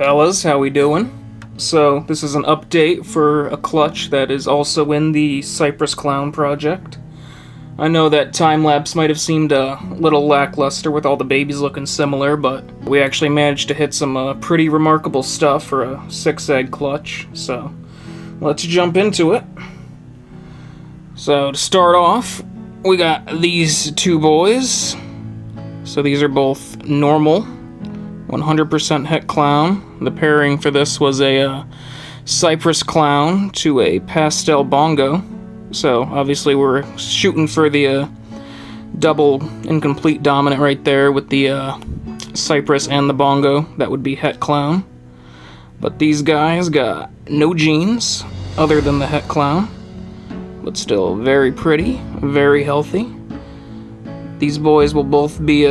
Fellas, how we doing? So, this is an update for a clutch that is also in the Cypress Clown project. I know that Time-lapse might have seemed a little lackluster with all the babies looking similar, but we actually managed to hit some pretty remarkable stuff for a 6-egg clutch, so let's jump into it. So, to start off, we got these two boys. So these are both normal, 100% het clown. The pairing for this was a Cypress clown to a pastel bongo. So obviously we're shooting for the double incomplete dominant right there with the Cypress and the bongo. That would be het clown. But these guys got no genes other than the het clown, but still very pretty, very healthy. These boys will both be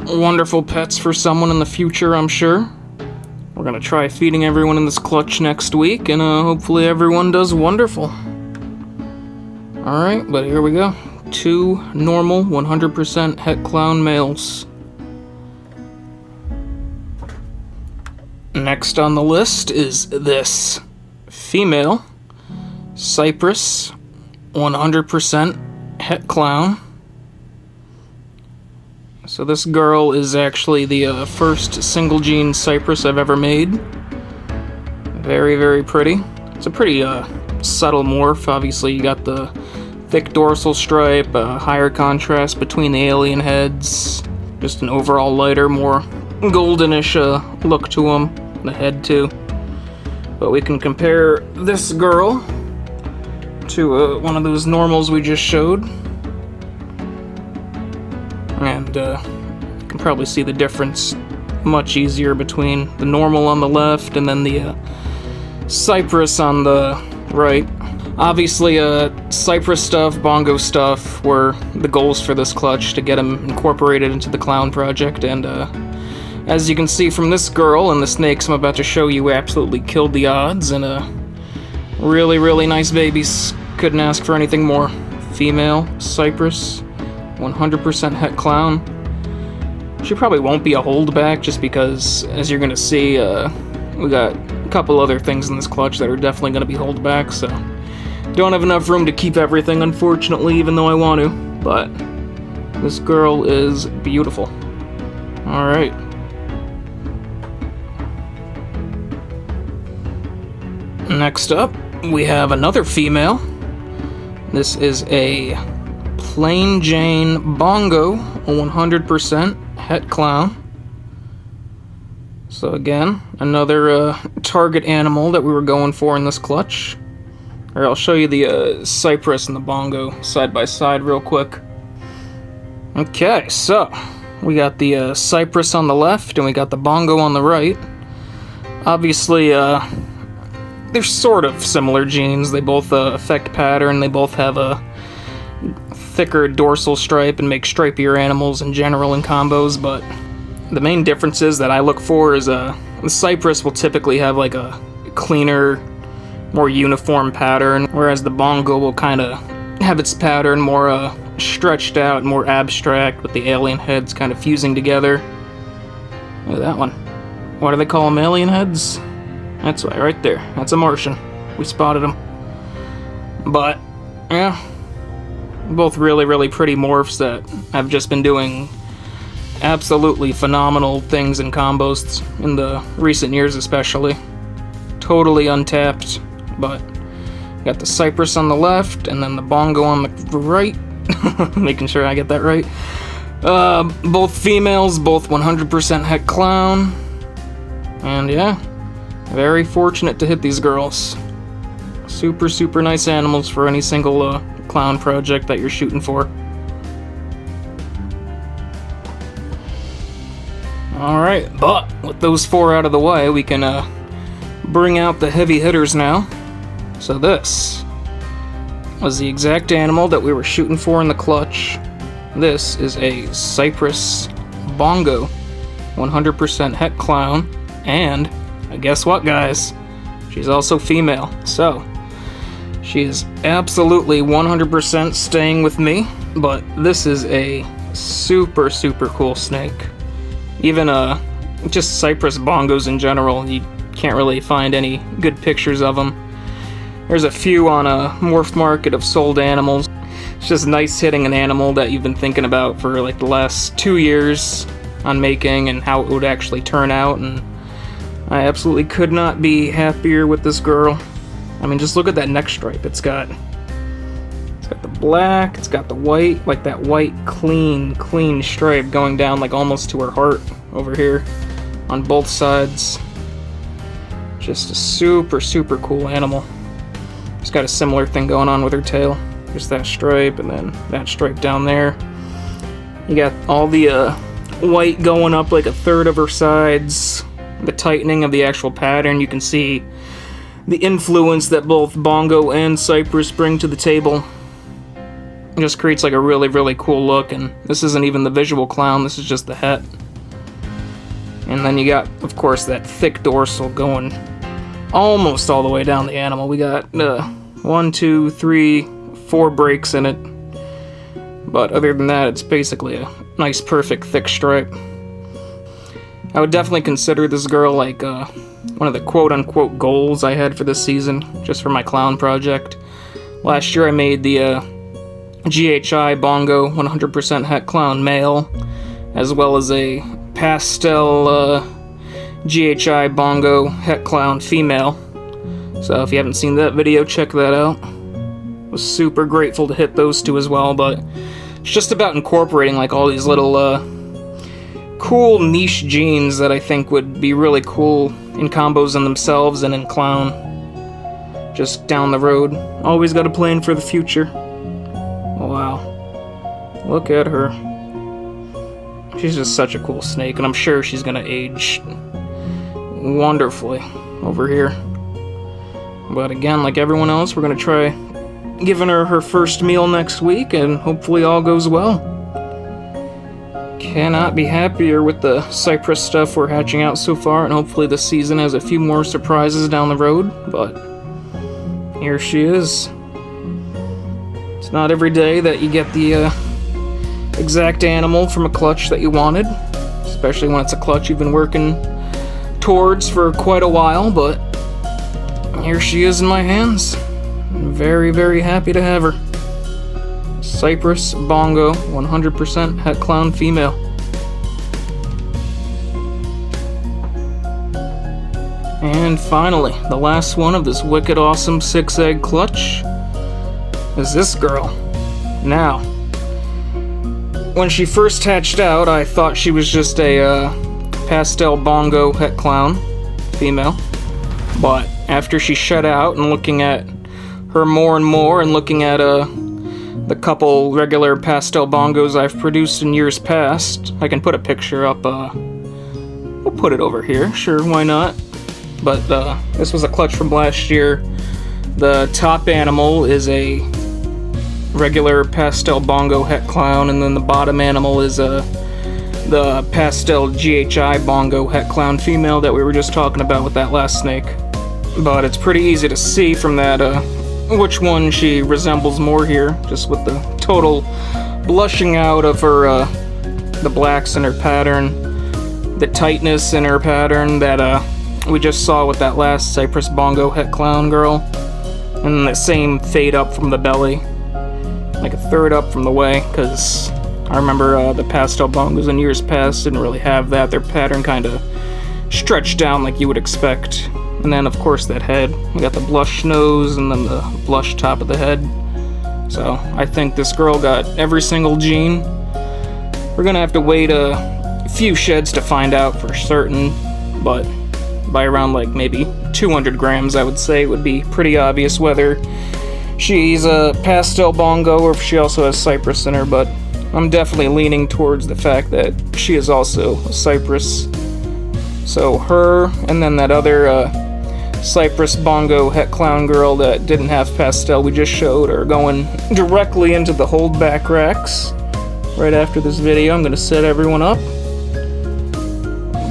wonderful pets for someone in the future, I'm sure. We're gonna try feeding everyone in this clutch next week, and hopefully everyone does wonderful. Alright, but here we go. Two normal 100% het clown males. Next on the list is this female Cypress 100% het clown. So this girl is actually the first single gene Cypress I've ever made. Very, very pretty. It's a pretty subtle morph. Obviously you got the thick dorsal stripe, higher contrast between the alien heads, just an overall lighter, more goldenish look to them, the head too. But we can compare this girl to one of those normals we just showed. And you can probably see the difference much easier between the normal on the left and then the Cypress on the right. Obviously, Cypress stuff, bongo stuff were the goals for this clutch, to get them incorporated into the clown project, and as you can see from this girl and the snakes I'm about to show you, we absolutely killed the odds, and really, really nice babies. Couldn't ask for anything more. Female Cypress, 100% het clown. She probably won't be a holdback, just because, as you're gonna see, we got a couple other things in this clutch that are definitely gonna be holdbacks, so don't have enough room to keep everything, unfortunately, even though I want to. But this girl is beautiful. Alright. Next up, we have another female. This is a Plain Jane Bongo, a 100% het clown. So again, another target animal that we were going for in this clutch. Or I'll show you the Cypress and the bongo side by side real quick. Okay, so we got the Cypress on the left and we got the bongo on the right. Obviously, they're sort of similar genes. They both affect pattern. They both have a thicker dorsal stripe and make stripier animals in general in combos, but the main differences that I look for is the Cypress will typically have like a cleaner, more uniform pattern, whereas the bongo will kind of have its pattern more stretched out, more abstract, with the alien heads kind of fusing together. Look at that one. What do they call them, alien heads? That's right there. That's a Martian. We spotted him. But, yeah. Both really, really pretty morphs that I've just been doing absolutely phenomenal things in combos in the recent years especially. Totally untapped, but got the Cypress on the left and then the bongo on the right. Making sure I get that right. Both females, both 100% het clown. And yeah, very fortunate to hit these girls. Super, super nice animals for any single clown project that you're shooting for. Alright, but with those four out of the way, we can bring out the heavy hitters now. So this was the exact animal that we were shooting for in the clutch. This is a Cypress Bongo, 100% het clown, and guess what, guys? She's also female, so she is absolutely 100% staying with me, but this is a super, super cool snake. Even just Cypress Bongos in general. You can't really find any good pictures of them. There's a few on a Morph Market of sold animals. It's just nice hitting an animal that you've been thinking about for like the last 2 years on making and how it would actually turn out, and I absolutely could not be happier with this girl. I mean, just look at that neck stripe. It's got the black, it's got the white, like that white clean stripe going down like almost to her heart over here on both sides. Just a super cool animal. It's got a similar thing going on with her tail. Just that stripe and then that stripe down there. You got all the white going up like a third of her sides. The tightening of the actual pattern. You can see the influence that both Bongo and Cypress bring to the table. It just creates like a really cool look, and this isn't even the visual clown, this is just the het. And then you got, of course, that thick dorsal going almost all the way down the animal. We got 1, 2, 3, 4 breaks in it. But other than that, it's basically a nice, perfect, thick stripe. I would definitely consider this girl like one of the quote-unquote goals I had for this season, just for my clown project. Last year I made the GHI Bongo 100% Het Clown male, as well as a pastel GHI Bongo Het Clown female. So if you haven't seen that video, check that out. Was super grateful to hit those two as well, but it's just about incorporating like all these little cool niche genes that I think would be really cool in combos in themselves and in clown. Just down the road. Always got a plan for the future. Wow. Look at her. She's just such a cool snake, and I'm sure she's gonna age wonderfully over here. But again, like everyone else, we're gonna try giving her her first meal next week, and hopefully all goes well. Cannot be happier with the Cypress stuff we're hatching out so far, and hopefully this season has a few more surprises down the road, but here she is. It's not every day that you get the exact animal from a clutch that you wanted, especially when it's a clutch you've been working towards for quite a while, but here she is in my hands. I'm very happy to have her. Cypress Bongo 100% Het Clown female. And finally, the last one of this wicked awesome 6-egg clutch is this girl. Now, when she first hatched out, I thought she was just a pastel Bongo Het Clown female, but after she shut out and looking at her more and more and looking at the couple regular pastel Bongos I've produced in years past, I can put a picture up, we'll put it over here, sure, why not? But this was a clutch from last year. The top animal is a regular pastel Bongo Het Clown, and then the bottom animal is the pastel GHI Bongo Het Clown female that we were just talking about with that last snake. But it's pretty easy to see from that which one she resembles more here, just with the total blushing out of her the blacks in her pattern, the tightness in her pattern that we just saw with that last Cypress Bongo Het Clown girl, and the same fade up from the belly, like a third up from the way, because I remember the pastel Bongos in years past didn't really have that. Their pattern kind of stretched down like you would expect. And then, of course, that head. We got the blush nose and then the blush top of the head. So I think this girl got every single gene. We're gonna have to wait a few sheds to find out for certain, but by around like maybe 200 grams, I would say it would be pretty obvious whether she's a pastel Bongo or if she also has Cypress in her, but I'm definitely leaning towards the fact that she is also a Cypress. So her, and then that other Cypress Bongo Het Clown girl that didn't have pastel we just showed are going directly into the holdback racks. Right after this video, I'm going to set everyone up.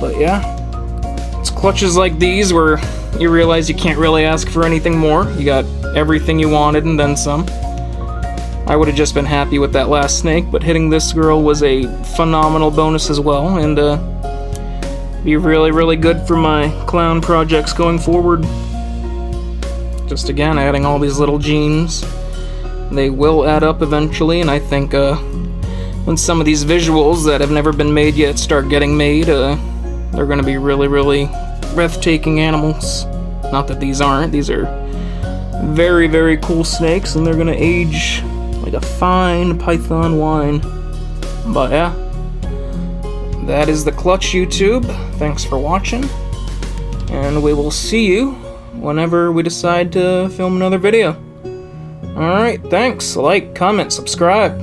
But yeah, it's clutches like these where you realize you can't really ask for anything more. You got everything you wanted and then some. I would have just been happy with that last snake, but hitting this girl was a phenomenal bonus as well, and Be really, really good for my clown projects going forward. Just again, adding all these little genes. They will add up eventually, and I think when some of these visuals that have never been made yet start getting made, they're gonna be really, really breathtaking animals. Not that these aren't. These are very, very cool snakes, and they're gonna age like a fine python wine. But yeah, that is the clutch, YouTube. Thanks for watching, and we will see you whenever we decide to film another video. Alright, thanks. Like, comment, subscribe.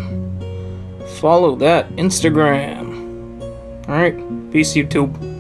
Follow that Instagram. Alright, peace, YouTube.